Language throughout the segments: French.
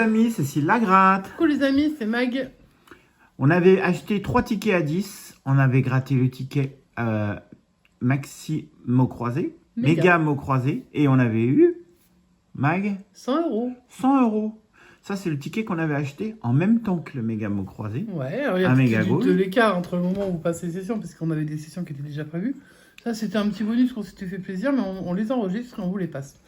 amis, Cécile Lagratte. Coucou les amis, c'est Mag. On avait acheté 3 tickets à 10. On avait gratté le ticket maxi mot croisé, méga mot croisé. Et on avait eu, Mag, 100 €. 100 €. Ça, c'est le ticket qu'on avait acheté en même temps que le méga mot croisé. Ouais, alors il y a de l'écart entre le moment où vous passez les sessions, parce qu'on avait des sessions qui étaient déjà prévues. Ça, c'était un petit bonus qu'on s'était fait plaisir, mais on les enregistre et on vous les passe.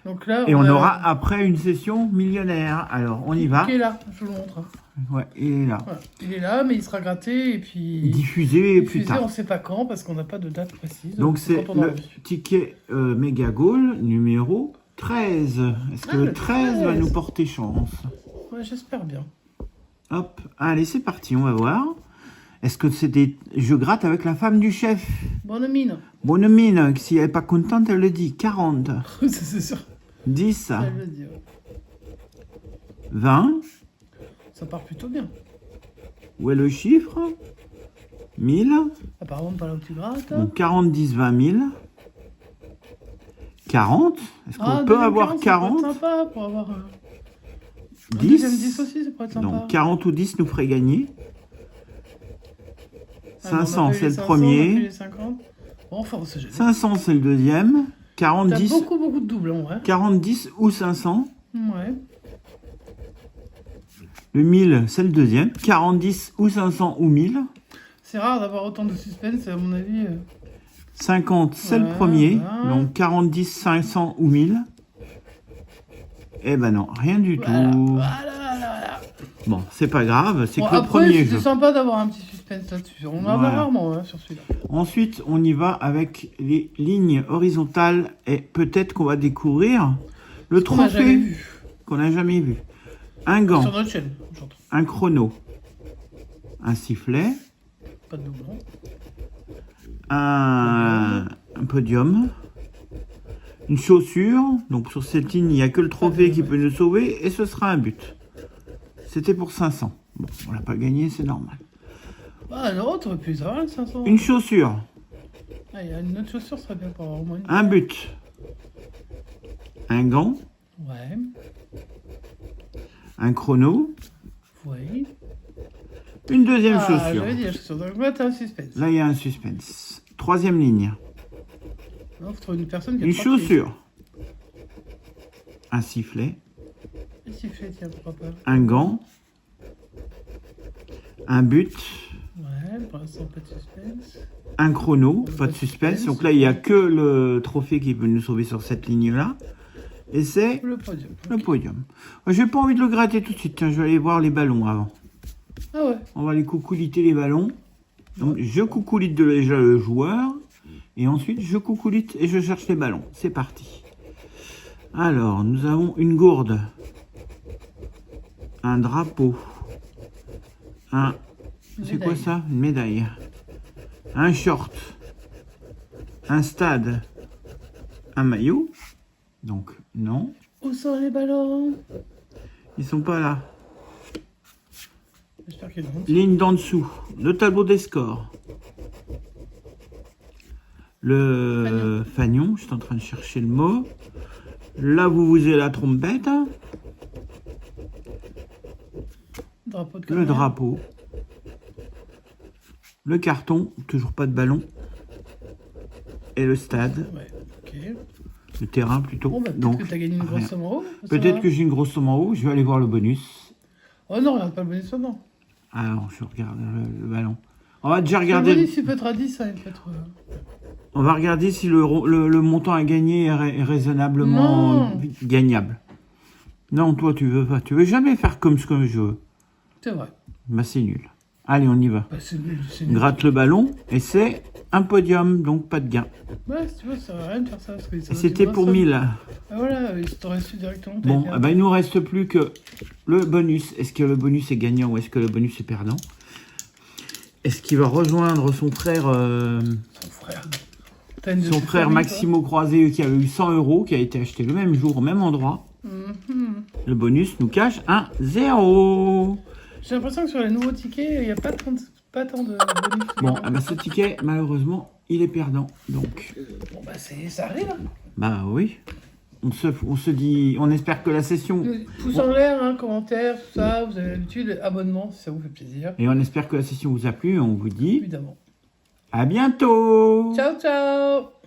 Donc là, et on aura après une session millionnaire. Alors, on y va. Il est là, je vous le montre. Ouais, il est là. Voilà. Il est là, mais il sera gratté et puis diffusé plus tard. On ne sait pas quand, parce qu'on n'a pas de date précise. Donc, c'est le ticket méga goal numéro 13. Est-ce que le 13 va nous porter chance? Ouais, j'espère bien. Hop, allez, c'est parti, on va voir. Est-ce que c'est des... Je gratte avec la femme du chef. Bonne mine. Bonne mine, si elle n'est pas contente, elle le dit. 40. C'est sûr. 10. Elle le dit, ouais. 20. Ça part plutôt bien. Où est le chiffre? 1000. Apparemment, pas là où tu grattes. Donc 40, 10, 20 000. 40. Est-ce qu'on peut avoir 40? Ça peut être sympa pour avoir... 10. 10 aussi, ça pourrait être sympa. Donc 40 ou 10 nous ferait gagner. 500, c'est le premier. 500, c'est le deuxième. 40, 10. Beaucoup de doublons, ouais. 40, 10 ou 500. Ouais. Le 1000, c'est le deuxième. 40, 10 ou 500 ou 1000. C'est rare d'avoir autant de suspense, à mon avis. 50, c'est le premier. Voilà. Donc 40, 10, 500 ou 1000. Eh ben non, rien du tout. Voilà. Bon, c'est pas grave, c'est que le premier jeu. C'est sympa d'avoir un petit suspense là-dessus. On en a rarement sur celui-là. Ensuite, on y va avec les lignes horizontales et peut-être qu'on va découvrir le trophée qu'on n'a jamais vu. Un gant, sur notre chaîne, un chrono, un sifflet, pas de doublon, un podium, une chaussure. Donc sur cette ligne, il n'y a que le trophée qui peut nous sauver et ce sera un but. C'était pour 500. Bon, on l'a pas gagné, c'est normal. Bah non, t'aurais pu les avoir, 500. Une chaussure. Ah, il y a une autre chaussure, ça serait bien pour avoir au moins une. Un but. Un gant. Ouais. Un chrono. Oui. Une deuxième chaussure. J'avais dit la chaussure. Donc là, t'as un suspense. Là, il y a un suspense. Troisième ligne. Non, faut trouver une personne qui a une chaussure. Un sifflet. Un sifflet, tiens, pourquoi pas. Un gant. Un but. Ouais, pour l'instant, pas de suspense. Un chrono, pas de suspense. Donc là, il n'y a que le trophée qui peut nous sauver sur cette ligne-là. Et c'est le podium. Le podium. J'ai pas envie de le gratter tout de suite. Tiens, je vais aller voir les ballons avant. Ah ouais. On va aller coucouliter les ballons. Donc, je coucoulite déjà le joueur. Et ensuite, je coucoulite et je cherche les ballons. C'est parti. Alors, nous avons une gourde. Un drapeau. C'est quoi ça? Une médaille. Un short. Un stade. Un maillot. Donc, non. Où sont les ballons? Ils sont pas là. J'espère qu'ils sont. Ligne d'en dessous. Le tableau des scores. Le fanion. Je suis en train de chercher le mot. Là, vous avez la trompette. Le drapeau. Le carton. Toujours pas de ballon. Et le stade. Ouais, ok. Le terrain plutôt. Bon, bah, peut-être que tu as gagné une grosse somme en haut. Peut-être que j'ai une grosse somme en haut. Je vais aller voir le bonus. Oh non, regarde pas le bonus, non. Alors, je regarde le ballon. On va déjà regarder. Le bonus, il peut être à 10, ça, il peut être... On va regarder si le montant à gagner est raisonnablement gagnable. Non, toi, tu veux pas. Tu veux jamais faire comme ce que je veux. C'est vrai. Bah, c'est nul. Allez, on y va. Bah, c'est nul. Gratte le ballon et c'est un podium, donc pas de gain. Ouais, si tu veux, ça sert à rien de faire ça. Et c'était pour 1000. Ah, voilà, il t'aurait su directement. Bon, bah, il nous reste plus que le bonus. Est-ce que le bonus est gagnant ou est-ce que le bonus est perdant? Est-ce qu'il va rejoindre son frère son frère Maximo Croisé qui avait eu 100 € qui a été acheté le même jour au même endroit. Le bonus nous cache un 0. J'ai l'impression que sur les nouveaux tickets, il n'y a pas tant de bonus. Bon, ce ticket, malheureusement, il est perdant. Donc. Bon, bah, ça arrive. Bah oui. on se dit, on espère que la session... Pouce en l'air, hein, commentaires, tout ça, vous avez l'habitude, abonnement si ça vous fait plaisir. Et on espère que la session vous a plu, on vous dit Évidemment. à bientôt. Ciao, ciao.